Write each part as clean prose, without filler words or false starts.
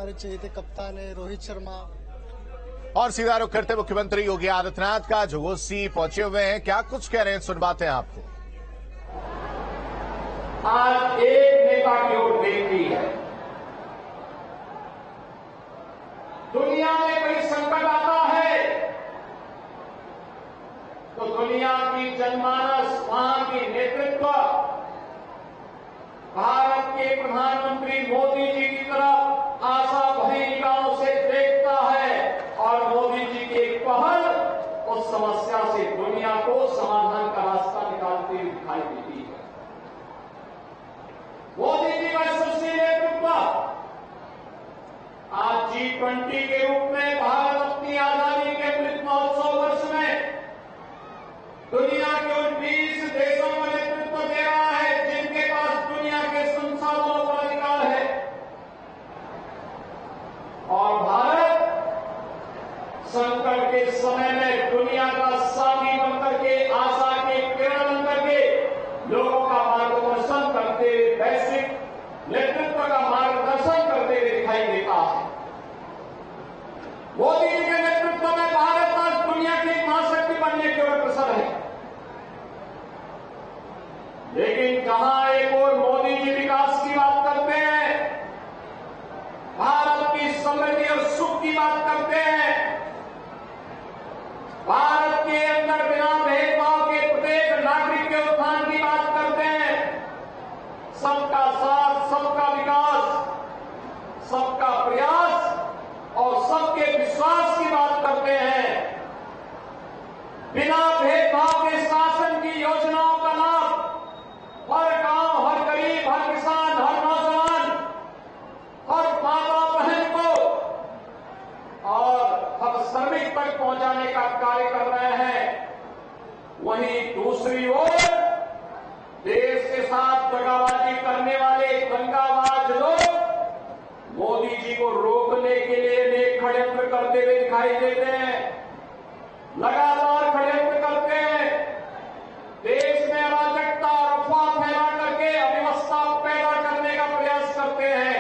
हमारे चहेते कप्तान है रोहित शर्मा। और सीधा रुख करते मुख्यमंत्री योगी आदित्यनाथ का जो घोसी पहुंचे हुए हैं, क्या कुछ कह रहे हैं सुनवाते हैं आपको। आज एक नेता की ओर देखती है, दुनिया में कोई संकट आता है तो दुनिया की जनमानस, वहां की नेतृत्व भारत के प्रधानमंत्री मोदी जी की तरफ आशा भरी निगाहों से देखता है और मोदी जी की एक पहल उस समस्या से दुनिया को समाधान का रास्ता निकालते हुए दिखाई देती है। मोदी जी का यशस्वी नेतृत्व आज G20 के रूप में भारत अपनी आजादी के अमृत महोत्सव वर्ष में दुनिया के उन 20 देशों का नेतृत्व दे रहा है जिनके पास दुनिया के संसाधनों का अधिकार है। और भारत संकट के समय में दुनिया का साथी बनकर के, आशा के किरण बनकर के लोगों का मार्गदर्शन करते, वैश्विक नेतृत्व का मार्गदर्शन करते हुए दिखाई देता है। मोदी जी के नेतृत्व में भारत आज दुनिया की एक महाशक्ति बनने की ओर अग्रसर है। लेकिन जहां एक और मोदी जी विकास की बात करते हैं, भारत की समृद्धि और सुख की बात करते हैं, भारत के अंदर बिना भेदभाव के प्रत्येक नागरिक के उत्थान की बात करते हैं, सबका साथ, सबका विकास, सबका प्रयास और सबके विश्वास की बात करते हैं, बिना भेदभाव के शासन की योजनाओं का लाभ हर गांव, हर गरीब, हर किसान, हर नौजवान, हर माता बहन को और हर श्रमिक तक पहुंचाने का कार्य कर रहे हैं। वहीं दूसरी ओर देश के साथ दगाबाजी करने वाले दंगाबाज लोग मोदी जी को रोकने के लिए अनेक षड्यंत्र करते हुए दिखाई देते हैं, लगातार षड्यंत्र करते हैं, देश में अराजकता और अफवाह फैला करके अव्यवस्था पैदा करने का प्रयास करते हैं।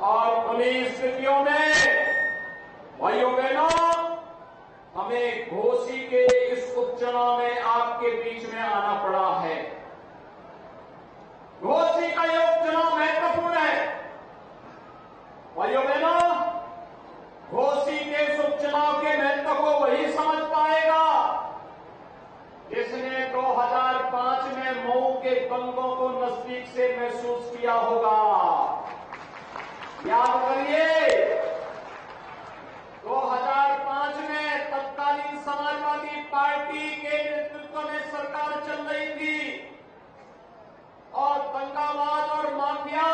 और उन्हीं स्थितियों में भाइयों बहनों, हमें घोसी के इस उपचुनाव में आपके बीच में आना पड़ा है। घोसी का यह उपचुनाव महत्वपूर्ण है। भाइयों बहनों, घोसी के इस उपचुनाव के महत्व को वही समझ पाएगा जिसने 2005 में मऊ के दंगों को नजदीक से महसूस किया होगा। याद करिए, 2005 में तत्कालीन समाजवादी पार्टी के नेतृत्व में सरकार चल रही थी और दंगाबाज और माफिया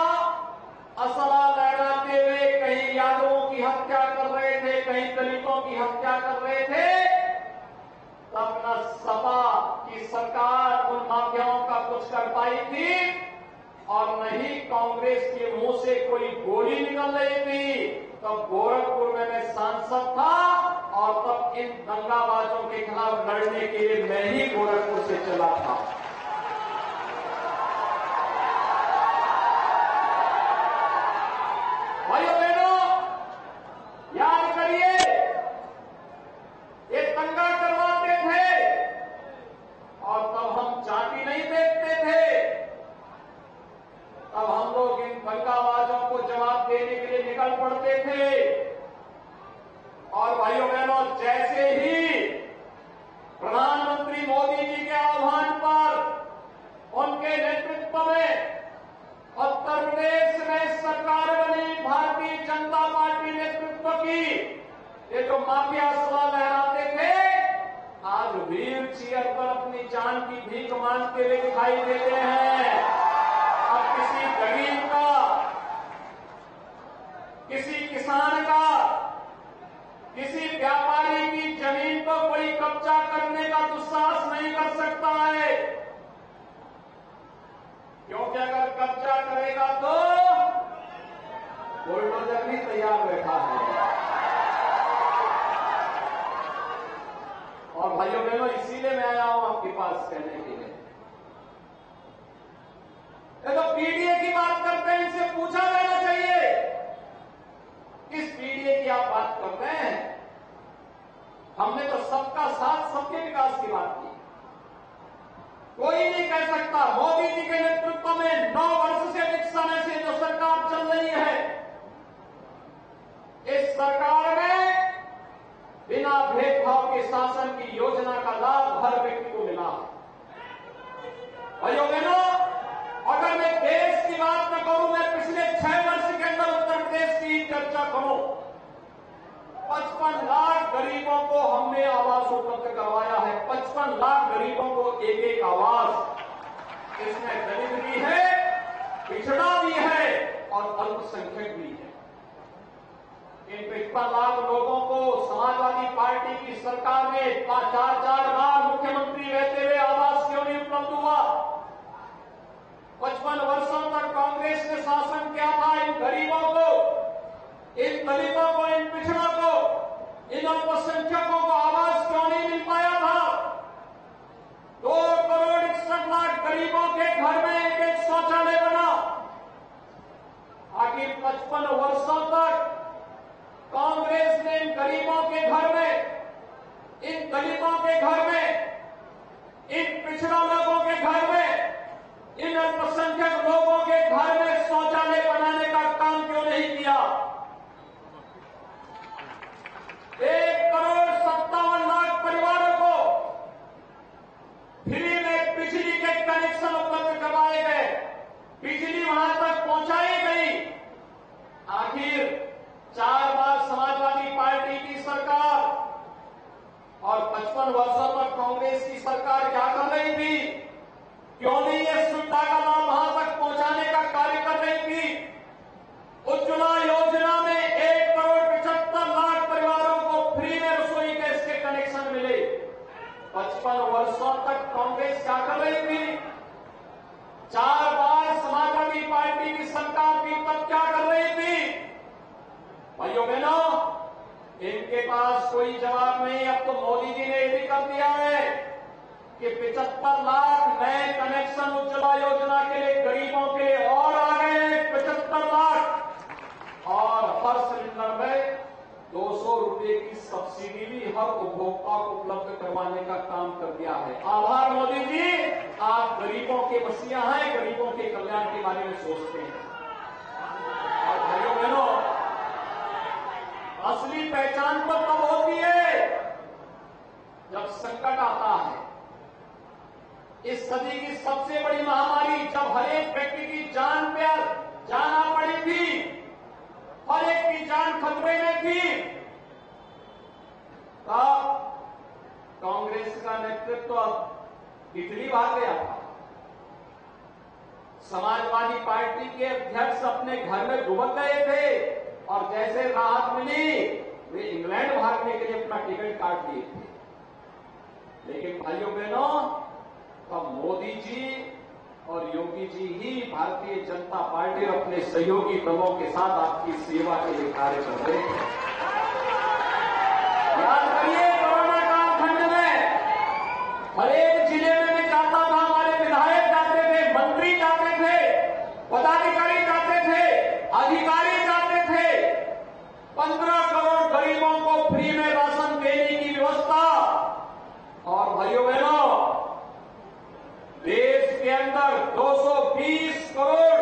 असला लहराते हुए कहीं यादवों की हत्या कर रहे थे, कहीं दलितों की हत्या कर रहे थे। तब न सपा की सरकार उन माफियाओं का कुछ कर पाई थी और न ही कांग्रेस के मुंह से कोई गोली निकल रही थी। तब गोरखपुर में मैं सांसद था और तब इन दंगाबाजों के खिलाफ लड़ने के लिए मैं ही गोरखपुर से चला था। भाइयों बहनों, याद करिए, ये दंगा करवाते थे और तब हम चाटी नहीं देखते थे। तब हम लोग इन दंगाबाजों को जवाब देने के लिए निकल पड़ते थे। और भाइयों बहनों, जैसे ही प्रधानमंत्री मोदी जी के आह्वान पर उनके नेतृत्व में उत्तर प्रदेश में सरकार बनी, भारतीय जनता पार्टी नेतृत्व की, ये जो माफिया असला लहराते थे आज व्हील चेयर पर अपनी जान की भीख मांगते हुए दिखाई देते हैं। अब किसी गरीब का, किसी किसान का, किसी व्यापारी की जमीन पर कोई कब्जा करने का दुस्साहस नहीं कर सकता है, क्योंकि अगर कब्जा करेगा तो बुलडोजर भी तैयार बैठा है। और भाइयों बहनों, इसीलिए मैं आया हूं आपके पास कहने के लिए, ये तो पीडीए की बात करते हैं, इनसे पूछा जाना चाहिए हमने तो सबका साथ सबके विकास की बात की। कोई नहीं कह सकता मोदी जी के नेतृत्व में 9 वर्ष से अधिक समय से जो सरकार चल रही है, इस सरकार में बिना भेदभाव के शासन की योजना का लाभ हर व्यक्ति को मिला है। भाइयों बहनों, अगर मैं देश की बात न करूं, मैं पिछले 6 वर्ष के अंदर उत्तर प्रदेश की चर्चा करूं, 55 लाख गरीबों को हमने आवास उपलब्ध करवाया है। 55 लाख गरीबों को एक एक आवास। इसमें दलित भी है, पिछड़ा भी है और अल्पसंख्यक भी है। इन 55 लाख लोगों को समाजवादी पार्टी की सरकार में 4 बार मुख्यमंत्री रहते हुए आवास क्यों नहीं उपलब्ध हुआ? 55 वर्षों तक कांग्रेस ने शासन किया था। इन गरीबों को, इन दलितों को, इन पिछड़ों को, इन अल्पसंख्यकों को आवास क्यों नहीं मिल पाया था? 2 करोड़ 61 लाख गरीबों के घर में एक एक शौचालय बना। आखिर 55 वर्षों तक कांग्रेस ने इन गरीबों के घर में, इन दलितों के घर में, इन पिछड़ा लोगों के घर में, इन अल्पसंख्यक लोगों के घर में शौचालय बनाने का काम क्यों नहीं किया? 1 करोड़ 57 लाख परिवारों को फ्री में बिजली के कनेक्शन उपलब्ध करवाए गए, बिजली वहां तक पहुंचाई गई। आखिर 4 बार समाजवादी पार्टी की सरकार और 55 वर्षों तक कांग्रेस की सरकार क्या कर रही थी? क्यों नहीं ये सुविधा का लाभ वहां तक पहुंचाने का कार्य कर रही थी? उज्ज्वला योजना में 1 करोड़ 75 लाख परिवारों को फ्री में रसोई गैस के कनेक्शन मिले। 55 वर्षों तक कांग्रेस क्या कर रही थी? 4 बार समाजवादी पार्टी की सरकार थी, तब क्या कर रही थी? भाइयों बहनों, इनके पास कोई जवाब नहीं। अब तो मोदी जी ने यह भी कर दिया है कि 75 लाख नए कनेक्शन उज्ज्वला योजना के लिए गरीबों के और आ गए हैं। 75 लाख और हर सिलेंडर में 200 रुपए की सब्सिडी भी हर उपभोक्ता को उपलब्ध करवाने का काम कर दिया है। आभार मोदी जी, आप गरीबों के मसीहा हैं, गरीबों के कल्याण के बारे में सोचते हैं। और भाइयों बहनों, असली पहचान तो तब होती है जब संकट आता है। इस सदी की सबसे बड़ी महामारी जब हर एक व्यक्ति की जान पे जाना पड़ी थी, हर एक की जान खतरे में थी, तब कांग्रेस का नेतृत्व इटली भाग गया था। समाजवादी पार्टी के अध्यक्ष अपने घर में दुबक गए थे और जैसे राहत मिली वे इंग्लैंड भागने के लिए अपना टिकट काट लिए थे। लेकिन भाइयों बहनों, तब मोदी जी और योगी जी ही भारतीय जनता पार्टी और अपने सहयोगी दलों के साथ आपकी सेवा के लिए कार्य कर रहे हैं। याद करिए, कोरोना कालखंड में हर एक जिले में भी जाता था, हमारे विधायक जाते थे, मंत्री जाते थे, पदाधिकारी जाते थे, अधिकारी जाते थे। 15 करोड़ गरीबों को फ्री में राशन देने की व्यवस्था। और भाइयों बहनों, देश के अंदर 220 करोड़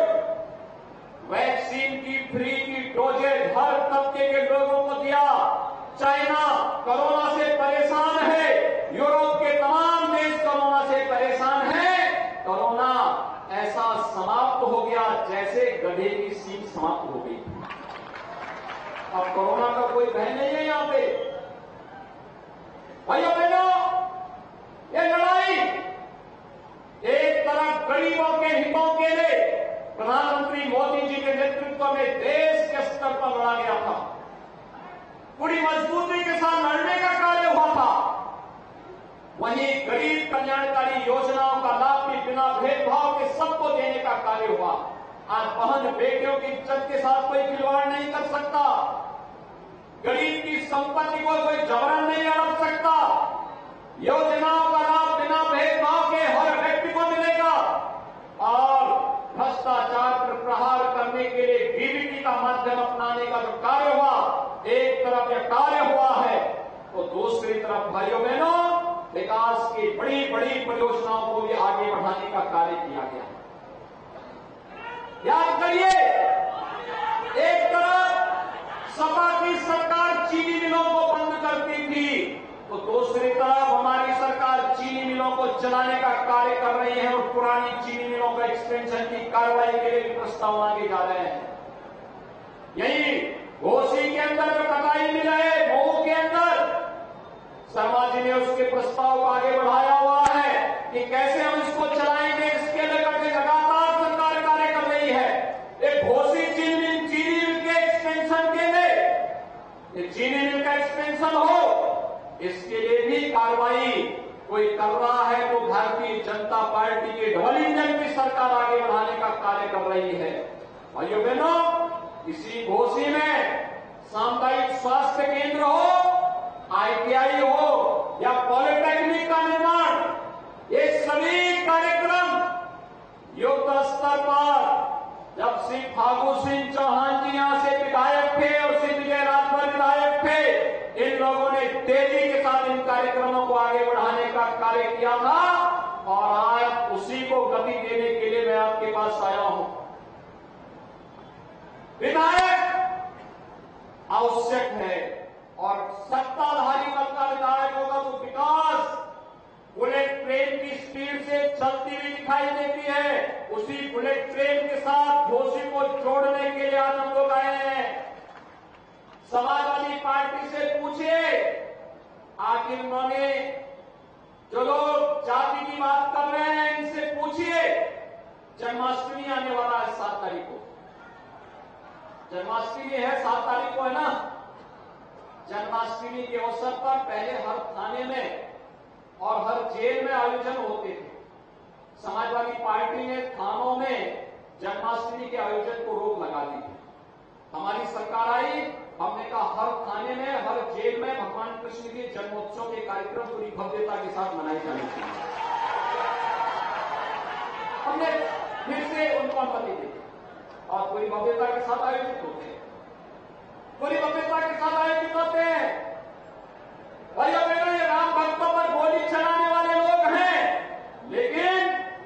वैक्सीन की फ्री की डोजेज हर तबके के लोगों को दिया। चाइना कोरोना से परेशान है, यूरोप के तमाम देश कोरोना से परेशान है। कोरोना ऐसा समाप्त हो गया जैसे गधे की सींग समाप्त हो गई। अब कोरोना का कोई भय नहीं है यहां पे। भाइयों बहनों, ये लड़ाई एक तरफ गरीबों के हितों के लिए प्रधानमंत्री मोदी जी के नेतृत्व में देश के स्तर पर लड़ा गया था, पूरी मजबूती के साथ लड़ने का कार्य हुआ था। वहीं गरीब कल्याणकारी योजनाओं का लाभ भी बिना भेदभाव के सबको देने का कार्य हुआ। आज बहन बेटियों की इज्जत के साथ कोई खिलवाड़ नहीं कर सकता, गरीब की संपत्ति को कोई जबरन नहीं हड़प सकता। योजनाओं का लाभ बिना भेदभाव के हर व्यक्ति को मिलेगा और भ्रष्टाचार पर प्रहार करने के लिए डीबीटी का माध्यम अपनाने का जो कार्य हुआ, एक तरफ यह कार्य हुआ है, तो दूसरी तरफ भाइयों बहनों विकास की बड़ी बड़ी परियोजनाओं को भी आगे बढ़ाने का कार्य किया गया। याद करिए, एक तरफ सपा की सरकार चीनी मिलों को बंद करती थी, तो दूसरी तरफ हमारी सरकार चीनी मिलों को चलाने का कार्य कर रही है और पुरानी चीनी मिलों का एक्सटेंशन की कार्रवाई के लिए प्रस्ताव मांगे जा रहे हैं। यही घोसी के अंदर जो कटाई मिल है, मऊ के अंदर शर्मा जी ने उसके प्रस्ताव को आगे बढ़ाया हुआ है कि कैसे हम इसको चलाएंगे। इसके लेकर के लगातार सरकार कार्य कर रही है। एक घोसी चीनी मिल के एक्सटेंशन के लिए, चीनी मिल का एक्सटेंशन हो, इसके लिए भी कार्रवाई कोई कर रहा है तो भारतीय जनता पार्टी के डबल इंजन की सरकार आगे बढ़ाने का कार्य कर रही है। भाइयों बहनों, इसी घोसी में सामुदायिक स्वास्थ्य केंद्र हो, ITI हो या पॉलिटेक्निक का निर्माण, ये सभी कार्यक्रम युद्ध स्तर पर जब श्री फागू सिंह चौहान जी यहां से विधायक थे और श्री विजय राजभर विधायक थे, इन लोगों ने तेजी के साथ इन कार्यक्रमों को आगे बढ़ाने का कार्य किया था और आज उसी को गति देने के लिए मैं आपके पास आया हूं। विधायक आवश्यक है और सत्ताधारी दल का विधायक होगा तो विकास बुलेट ट्रेन की स्पीड से चलती हुई दिखाई देती है। उसी बुलेट ट्रेन के साथ घोसी को जोड़ने के लिए आज हम लोग आए हैं। समाजवादी पार्टी से पूछिए, आखिर उन्होंने जो लोग जाति की बात कर रहे हैं इनसे पूछिए, जन्माष्टमी आने वाला है 7 तारीख को, जन्माष्टमी है 7 तारीख को, है ना। जन्माष्टमी के अवसर पर पहले हर थाने में और हर जेल में आयोजन होते थे। समाजवादी पार्टी ने थानों में जन्माष्टमी के आयोजन को रोक लगा दी थी। हमारी सरकार आई, हमने कहा हर थाने में, हर जेल में भगवान कृष्ण के जन्मोत्सव के कार्यक्रम पूरी भव्यता के साथ मनाए जाने चाहिए। हमने फिर से उनको अनुमति दी और पूरी भव्यता के साथ आयोजित होते हैं, पूरी भव्यता के साथ आयोजित होते हैं। भैया बहनों, ये राम भक्तों पर गोली चलाने वाले लोग हैं, लेकिन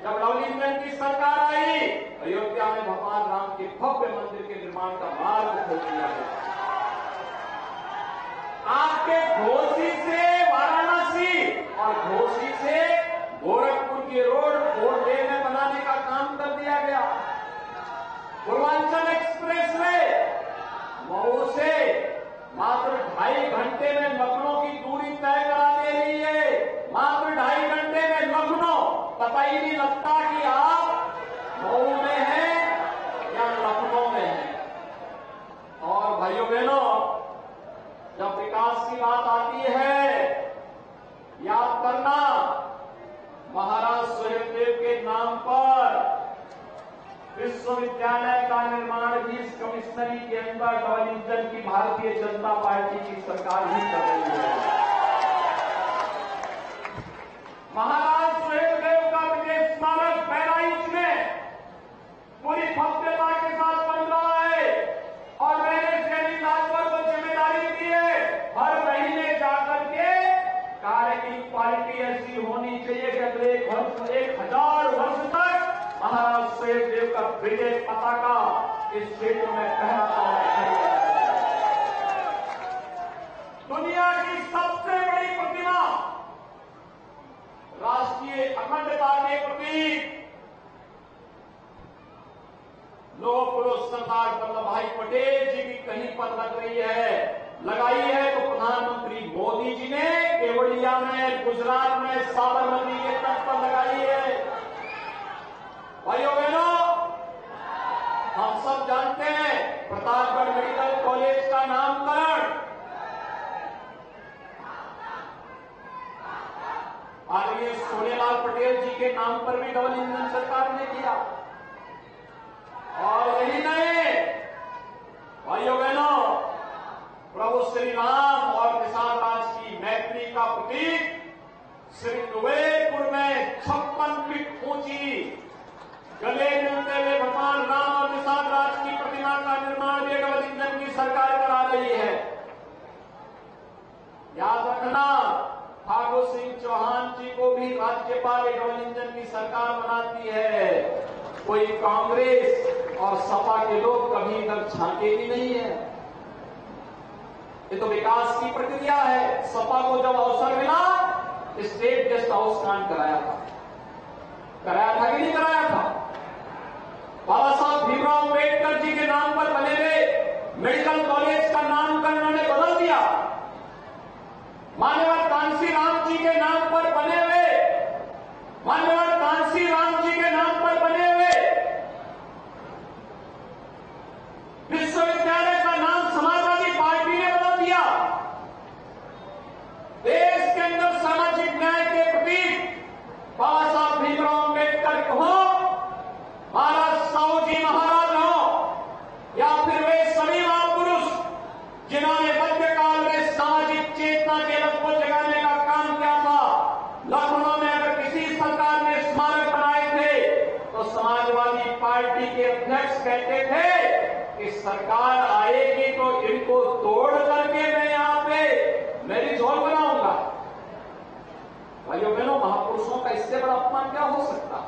जब डबल इंजन की सरकार आई, अयोध्या में भगवान राम के भव्य मंदिर के निर्माण का मार्ग खोल दिया गया। आपके घोसी से वाराणसी और घोसी से गोरखपुर की रोड 4 लेन में बनाने का काम कर दिया गया। पूर्वांचल एक्सप्रेस वे मऊ से मात्र 2.5 घंटे में लखनऊ की दूरी तय करा दे रही है। मात्र 2.5 घंटे में लखनऊ, पता ही नहीं लगता कि आप मऊ में हैं या लखनऊ में हैं। और भाइयों बहनों, जब विकास की बात आती है, याद करना, महाराज सूर्यदेव के नाम पर विश्वविद्यालय का निर्माण भी इस कमिश्नरी के अंदर डबल इंजन की भारतीय जनता पार्टी की सरकार ही कर रही है। महाराज सूर्यदेव का विजय स्मारक बहराइच में पूरी भव्यता के साथ बन रहा है और मैंने श्री राजभर को जिम्मेदारी दी है, हर महीने जाकर के कार्य की क्वालिटी ऐसी होनी चाहिए कि अगले 1000 वर्ष तक महाराज सूर्यदेव का विजय पताका इस क्षेत्र में फहराता हुआ। दुनिया की सबसे बड़ी प्रतिमा, राष्ट्रीय अखंडता के प्रतीक लौह पुरुष सरदार वल्लभ भाई पटेल जी की कहीं पर लग रही है, लगाई है तो प्रधानमंत्री मोदी जी ने केवड़िया में, गुजरात में साबरमती के तट पर लगाई है। भाइयों बहनों, हम सब जानते हैं प्रतापगढ़ मेडिकल कॉलेज का नामकरण आदरणीय सोनेलाल पटेल जी के नाम पर भी डबल इंजन सरकार ने किया। और यही नहीं, भाइयों बहनों, प्रभु श्री राम और निषाद राज की मैत्री का प्रतीक श्री कुबेरपुर में 56 फीट ऊंची गले मिलते हुए भगवान राम और निषाद राज की प्रतिमा का निर्माण भी डबल इंजन की सरकार करा रही है। याद रखना। सिंह चौहान जी को भी राज्यपाल डबल इंजन की सरकार बनाती है, कोई कांग्रेस और सपा के लोग कभी इधर झांके भी नहीं है। ये तो विकास की प्रक्रिया है। सपा को जब अवसर मिला स्टेट गेस्ट हाउस कांड कराया था कि नहीं कराया था? बाबा साहब भीमराव अम्बेडकर जी के नाम पर बने हुए मेडिकल कॉलेज का नामकरण उन्होंने बदल दिया। मान्यवर कांसी राम जी के नाम पर बने हुए विश्वविद्यालय का नाम समाजवादी पार्टी ने बदल दिया। देश के अंदर सामाजिक न्याय के प्रतीक बाबा साहब भीमराव अम्बेडकर हो, महाराज साहू जी महाराज हो, या फिर वे सभी महापुरुष जिन्होंने मध्यकाल में सामाजिक चेतना के लक्ष्य को जगाने का काम किया था। लखनऊ में अगर किसी सरकार ने स्मारक बनाए थे तो समाजवादी पार्टी के अध्यक्ष कहते थे कि सरकार आएगी तो इनको तोड़ करके मैं यहां पे मेरी झोल बनाऊंगा। भाइयों बहनों, महापुरुषों का इससे बड़ा अपमान क्या हो सकता?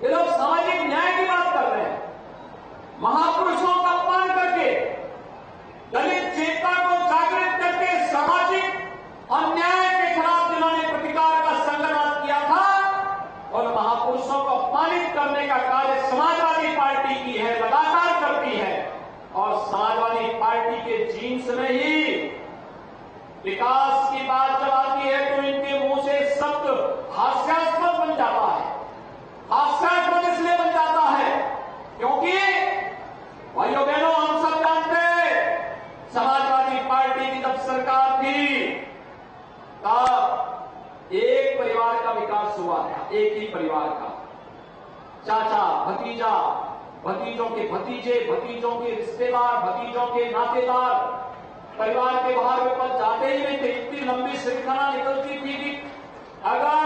ये लोग सामाजिक न्याय की बात कर रहे हैं, महापुरुषों का अपमान करके, दलित चेतना को जागृत करके, सामाजिक अन्याय के खिलाफ जिन्होंने प्रतिकार का संग्राम किया था, और महापुरुषों को अपमानित करने का कार्य समाजवादी पार्टी की है, लगातार करती है। और समाजवादी पार्टी के जीन्स में ही विकास की बात जब आती है तो इनके मुंह से शब्द हास्यास्पद बन जाता है। हास्यास्पद इसलिए बन जाता है क्योंकि भाइयों बहनों, हम सब जानते हैं समाजवादी पार्टी की जब सरकार थी तब एक परिवार का विकास हुआ था, एक ही परिवार का। चाचा, भतीजा, भतीजों के भतीजे, भतीजों के रिश्तेदार, भतीजों के नातेदार परिवार के बाहर ऊपर जाते ही नहीं थे। इतनी लंबी श्रृंखला निकलती थी कि अगर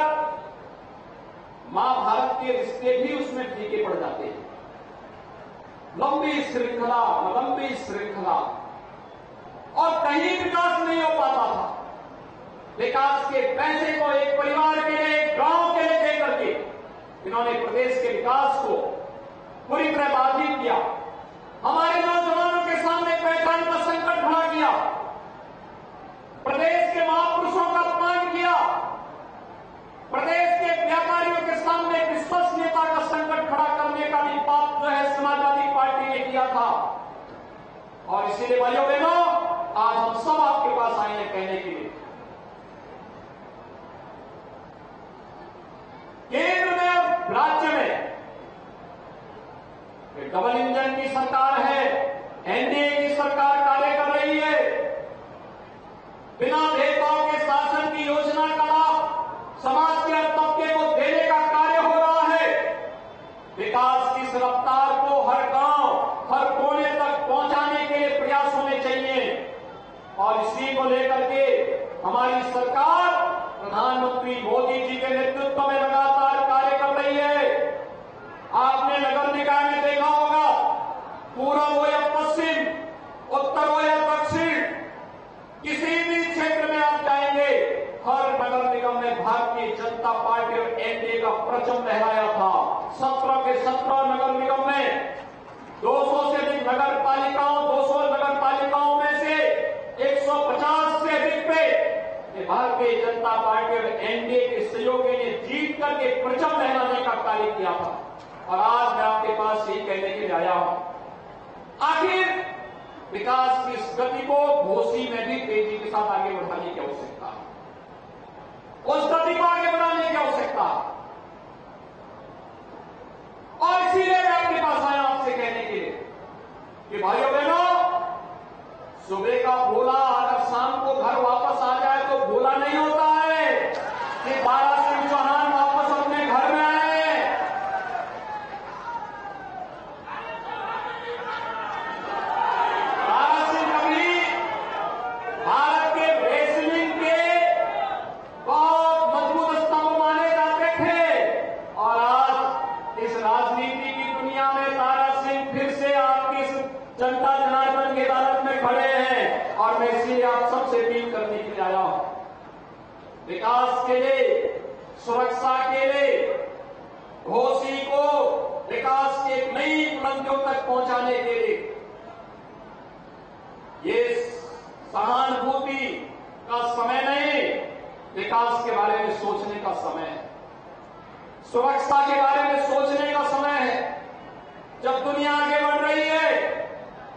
महाभारत के रिश्ते भी उसमें फीके पड़ जाते हैं। लंबी श्रृंखला और कहीं विकास नहीं हो पाता था। विकास के पैसे को एक परिवार के लिए, एक गांव के लिए देकर के इन्होंने प्रदेश के विकास को पूरी तरह बाधित किया। हमारे नौजवानों के सामने पहचान का संकट खड़ा किया, प्रदेश के महापुरुषों का अपमान किया, प्रदेश के व्यापारियों के सामने विश्वसनीयता का संकट खड़ा करने का भी पाप जो है समाजवादी पार्टी ने किया था। और इसीलिए भाइयों बहनों, आज हम सब आपके पास आए हैं कहने के लिए, केंद्र में और राज्य में डबल इंजन की सरकार है, एनडीए की सरकार कार्य कर रही है। बिना भेदभाव के शासन की योजना का लाभ समाज के हर तबके को देने का कार्य हो रहा है। विकास की इस रफ्तार को हर गांव, हर कोने तक पहुंचाने के लिए प्रयास होने चाहिए। और इसी को लेकर के हमारी सरकार प्रधानमंत्री मोदी जी के नेतृत्व में लगातार कार्य कर रही है। आपने नगर निकाय में देखा होगा, पूर्व हो या पश्चिम, उत्तर हो या दक्षिण, किसी भी क्षेत्र में आप जाएंगे, हर नगर निगम में भारतीय जनता पार्टी और एनडीए का परचम लहराया था। 17 के 17 नगर निगम में 200 से अधिक नगर पालिकाओं, 200 नगर पालिकाओं में से 150 से अधिक पे भारतीय जनता पार्टी और एनडीए के सहयोगी ने जीत करके परचम लहराने का कार्य किया था। और आज मैं आपके पास यही कहने के लिए आया हूं, आखिर विकास की इस गति को घोसी में भी तेजी के साथ आगे बढ़ाने की आवश्यकता है, उस गति को आगे बढ़ाने की आवश्यकता है। और इसीलिए मैं आपके पास आया आपसे कहने के लिए कि भाइयों बहनों, सुबह का भोला अगर शाम को घर वापस आ जाए तो भोला नहीं होता है कि दारा सिंह चौहान वापस अपने घर में आए। दारा सिंह कभी भारत के रेसलिंग के बहुत मजबूत स्तंभ माने जाते थे। और आज इस राजनीति की दुनिया में दारा सिंह फिर से आपकी जनता जनार्दन की अदालत में खड़े हैं। और मैं इसलिए आप सबसे अपील करने के लिए आया हूं, विकास के लिए, सुरक्षा के लिए, घोसी को विकास की एक नई बुलंदियों तक पहुंचाने के लिए ये सहानुभूति का समय नहीं, विकास के बारे में सोचने का समय है, सुरक्षा के बारे में सोचने का समय है। जब दुनिया आगे बढ़ रही है,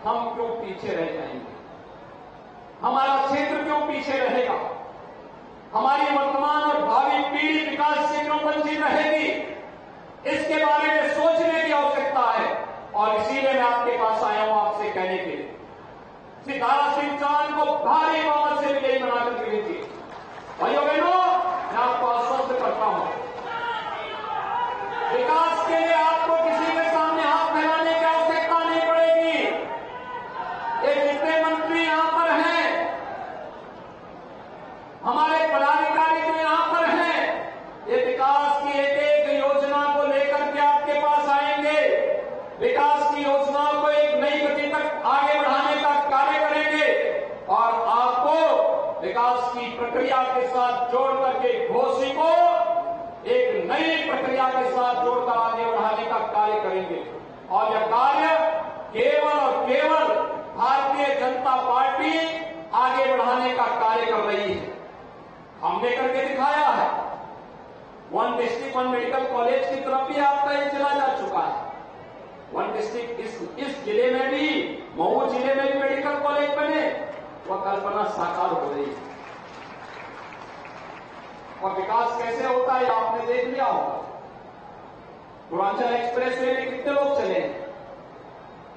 हम क्यों पीछे रह जाएंगे? हमारा क्षेत्र क्यों पीछे रहेगा? हमारी वर्तमान और भावी पीढ़ी विकास से क्यों वंचित रहेगी? इसके बारे में सोचने की आवश्यकता है। और इसीलिए मैं आपके पास आया हूं आपसे कहने के लिए, श्री दारा सिंह चौहान को भारी बहुमत से विजयी बनाकर के भेजिए। भाइयों बहनों, मैं आपको आश्वस्त करता हूं, विकास के लिए आपको किसी के सामने हाथ फैलाने की आवश्यकता नहीं पड़ेगी। ये जितने मंत्री यहां पर हैं, हमारे पदाधिकारी जो यहां पर हैं, ये विकास की एक एक योजना को लेकर के आपके पास आएंगे, विकास की योजनाओं को एक नई गति तक आगे बढ़ाने का कार्य करेंगे और आपको विकास की प्रक्रिया के साथ जोड़ करके घोसी को एक नई प्रक्रिया के साथ जोड़कर आगे बढ़ाने का कार्य करेंगे। और यह कार्य केवल और केवल भारतीय जनता पार्टी आगे बढ़ाने का कार्य कर रही है। हमने करके दिखाया है। One district one medical college की तरफ भी आपका ये चला जा चुका है। वन डिस्ट्रिक्ट इस जिले में भी, मऊ जिले में भी मेडिकल कॉलेज बने, वह कल्पना साकार हो रही है। और विकास कैसे होता है आपने देख लिया होगा। पूर्वांचल एक्सप्रेस वे में कितने लोग चले हैं?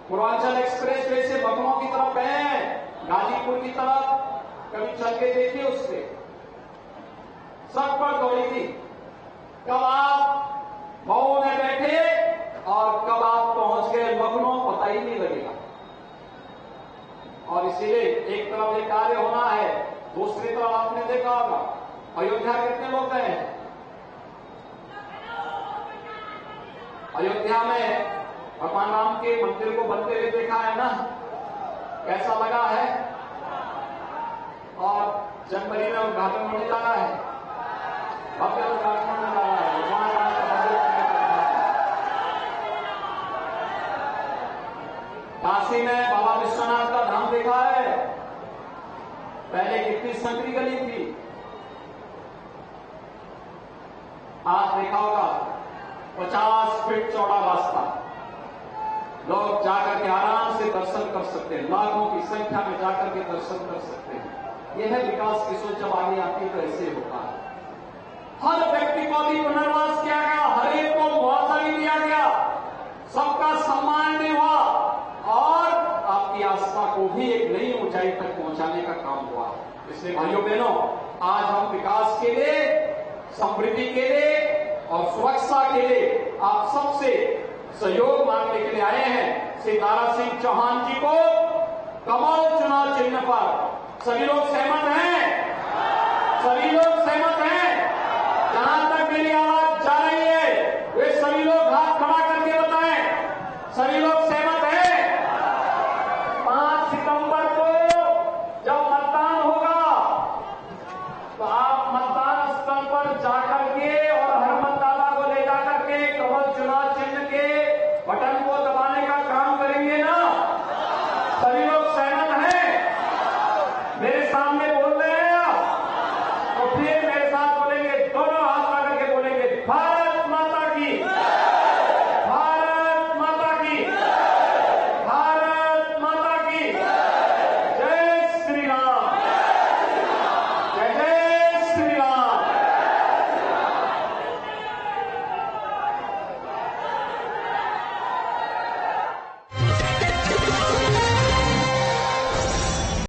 पूर्वांचल एक्सप्रेस वे से लखनऊ की तरफ गए हैं, गाजीपुर की तरफ, कभी चल के देखिए उससे सब पर दौड़ी थी। कब आप मऊ में बैठे और कब आप पहुंच गए लखनऊ, पता ही नहीं लगेगा। और इसीलिए एक तरफ ये कार्य होना है, दूसरी तरफ आपने देखा होगा अयोध्या कितने लोग गए हैं? अयोध्या में भगवान राम के मंदिर को बनते हुए देखा है ना, कैसा लगा है? और जनवरी में उद्घाटन होने जा रहा है, भव्य उद्घाटन होने जा रहा है, भगवान राम का मंदिर। काशी में बाबा विश्वनाथ का धाम देखा है, पहले कितनी संकरी गली थी, आज देखा होगा 50 फीट चौड़ा रास्ता, लोग जाकर के आराम से दर्शन कर सकते हैं, लाखों की संख्या में जाकर के दर्शन कर सकते हैं। यह है विकास की सोच। जब आगे आती है तो ऐसे होता है। हर व्यक्ति को भी पुनर्वास किया गया, हर एक को मुआवजा भी दिया गया, सबका सम्मान भी हुआ और आपकी आस्था को भी एक नई ऊंचाई तक पहुंचाने का काम हुआ। इसलिए भाइयों बहनों, आज हम विकास के लिए, समृद्धि के लिए और सुरक्षा के लिए आप सबसे सहयोग मांगने के लिए आए हैं। श्री दारा सिंह चौहान जी को कमल चुनाव चिन्ह पर सभी लोग सहमत हैं? सभी लोग सहमत हैं? जहां तक मेरी आवाज जा रही है